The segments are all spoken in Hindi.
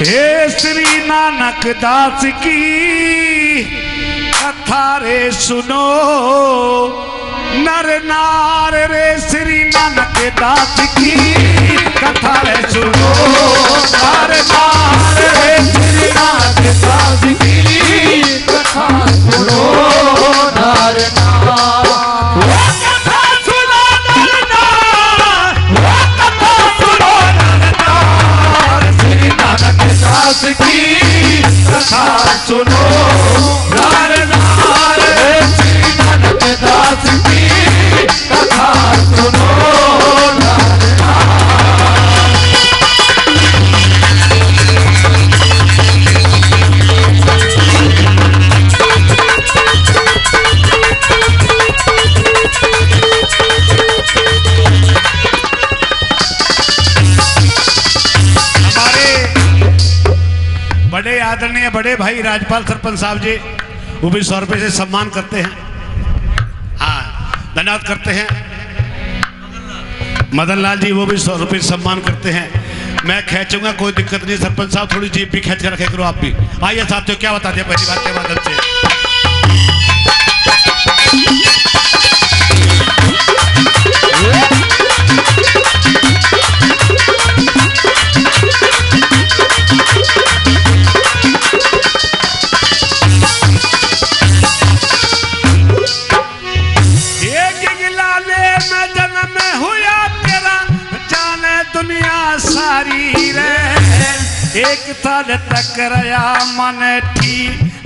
हे श्री नानक दास की कथा रे सुनो, नर नार रे श्री नानक दास की कथा रे सुनो, नर नार रे श्री नानक दास की कथा सुनो, नर नार की कथा सुनो, नर नार श्री नानक दास की कथा सुनो, नर बड़े आदरणीय बड़े भाई राजपाल सरपंच साहब जी वो भी 100 रुपए से सम्मान करते हैं। हाँ, धन्यवाद करते हैं। मदन लाल जी वो भी 100 रुपए से सम्मान करते हैं। मैं खींचूंगा, कोई दिक्कत नहीं। सरपंच साहब थोड़ी जीप भी खींच कर रखे करो आप भी। आइए साथियों, क्या बता दिया पहली बात के माध्यम से। एक साल तक रया मन ठी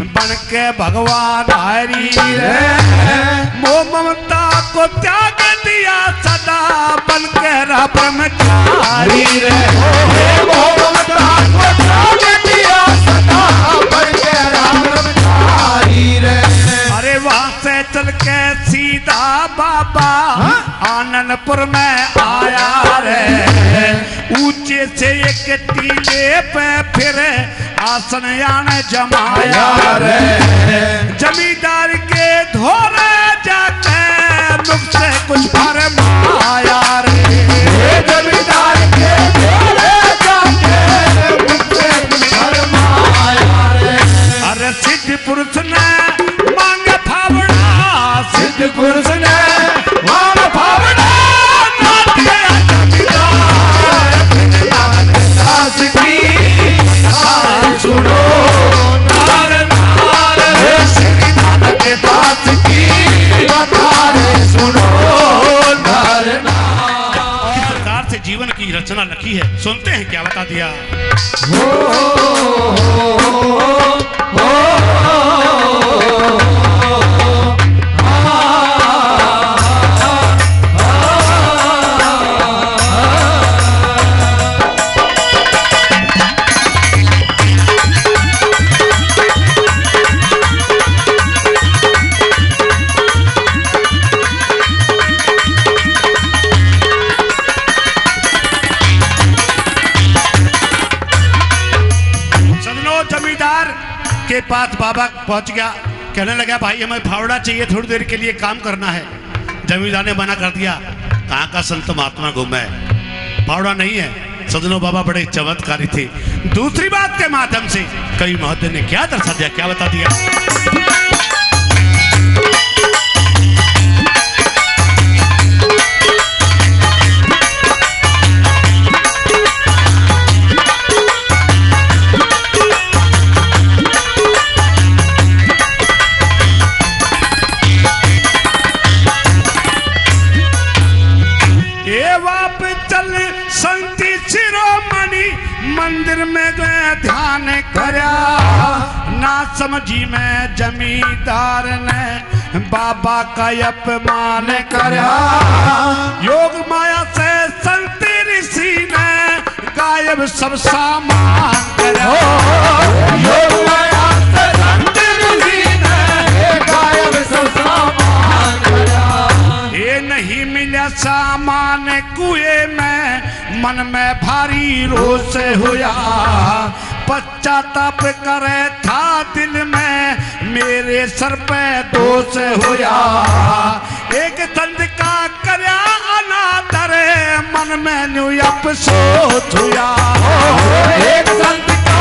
बन के भगवान हरी रे, मोह ममता को त्याग दिया सदा बन के ब्रह्मचारी रे, मोह ममता को त्याग दिया सदा बन के ब्रह्मचारी रे। अरे वहां से चल के सीधा बाबा आनंदपुर में आया रे, ऊंचे से एक टीले पे फिर आसन यान जमाया रे, जमींदार के धोरे जाके मुख से कुछ फरमाया रे, जमींदार के धोरे जाके मुख से कुछ फरमाया रे। अरे सिद्ध पुरुष ने मांग फावड़ा, सिद्ध पुरुष ने मांग फावड़ा, सुनो, नर नार श्री नानक दास की कथा सुनो, नर नार। किस प्रकार से जीवन की रचना लिखी है, सुनते हैं क्या बता दिया। के पास बाबा पहुंच गया, कहने लगा भाई हमें फावड़ा चाहिए, थोड़ी देर के लिए काम करना है। जमींदार ने मना कर दिया, कहाँ का संत महात्मा घूमा है, फावड़ा नहीं है। सजनों बाबा बड़े चमत्कारी थे। दूसरी बात के माध्यम से कवि महोदय ने क्या दर्शा दिया, क्या बता दिया। मंदिर में गए ध्यान करया, ना समझी में जमींदार ने बाबा का अपमान करया, योग माया से संत ऋषि ने गायब सब सामान करया, योग माया से संत ऋषि ने गायब सब सामान करया। ये नहीं मिला सामान कुएं में, मन में भारी रोष होया, पश्चाताप करे था दिल में, मेरे सर पे दोष होया। एक संत का करया अनादर, मन में न्यू अफसोस होया। एक संत का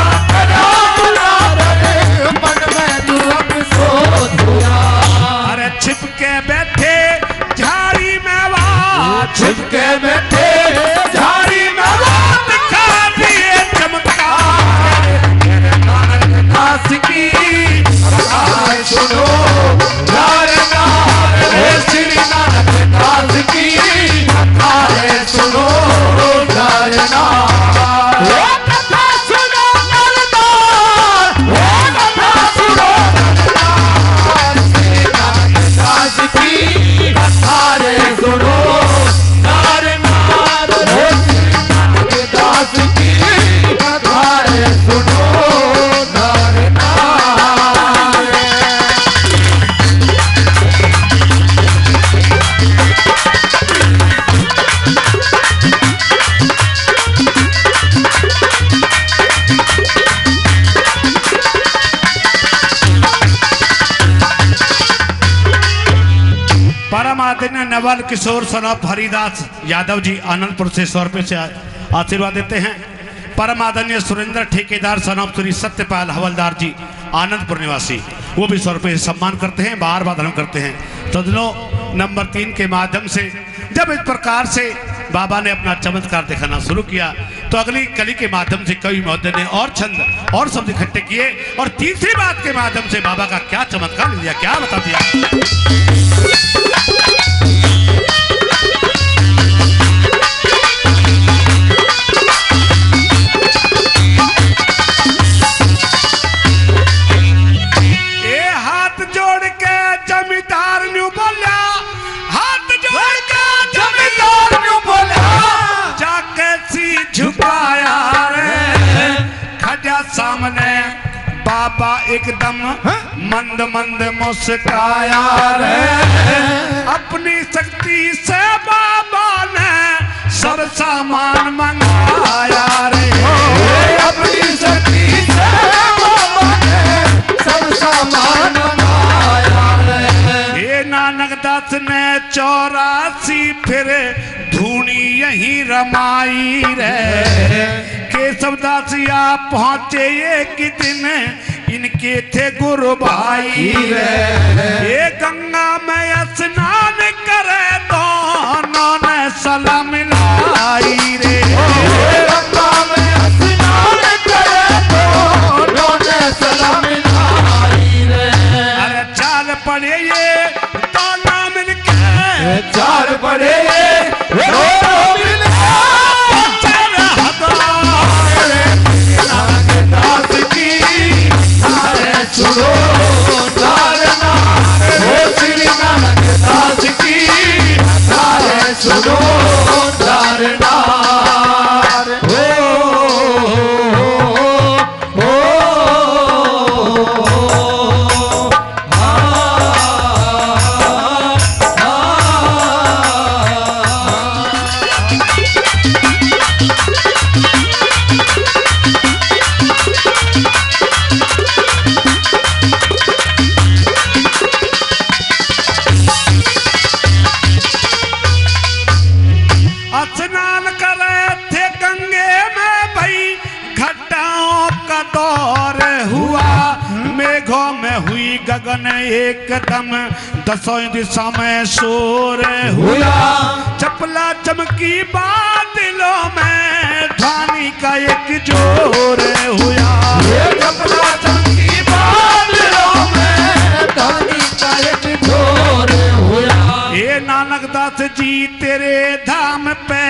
आदरणीय नवल किशोर सनॉफ हरिदास यादव जी आनंदपुर से 100 रुपये से आशीर्वाद देते हैं। परम आदरणीय सुरेंद्र ठेकेदार सनॉफ श्री सत्यपाल हवलदार जी आनंदपुर निवासी, वो भी 100 रुपये से सम्मान करते हैं, बार बार धर्म करते हैं। सज्जनों, नंबर 3 के माध्यम से जब इस प्रकार से बाबा ने अपना चमत्कार दिखाना शुरू किया तो अगली कली के माध्यम से कवि महोदय ने और छंद और शब्द इकट्ठे किए और तीसरी बात के माध्यम से बाबा का क्या चमत्कार दिया, क्या बता दिया। ये हाथ जोड़ के जमींदार न्यू बोला, हाथ जोड़ के जमींदार न्यू बोला, जाके सी झुकाया रे खड़ा सामने बाबा एकदम मंद मंद मुस्काया रे। अपनी शक्ति से बाबा ने सब सामान मंगाया रे, अपनी शक्ति से बाबा ने सब सामान मंगाया रे। ये नानक दास ने 84 फिर धूनी यही रमाई रे। केशव दास या पहुंचे एक दिन इनके थे गुरु भाई रे। ये गंगा में स्नान करे दोनों ने सलाम मिलाई रे। गंगा में स्नान करे दोनों ने सलाम मिलाई रे। अरे चाल पड़े ये दोनों मिलके, चाल पड़े ये दोनों मिलके सुनो धारणा, हो श्री नानक दास की सारे सुनो धारणा। स्नान करे थे गंगे में भाई, घटाओं का दौर हुआ, मेघों में हुई गगन एकदम, दसों दिशा में शोर हुआ। चपला चमकी बादलों में ध्वनि का एक जोर हुआ। चपला चमकी बादलों में ध्वनि का एक जोर हुआ। ये नानक दास जी तेरे धाम पे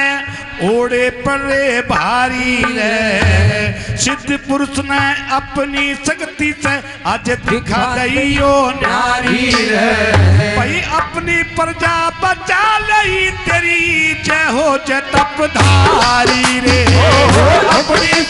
ओढ़े पड़े भारी रे। सिद्ध पुरुष ने अपनी शक्ति से आज दिखा गई ओ नारी रे। भाई अपनी प्रजा बचा लई तेरी जय हो जय तपधारी रे। अपनी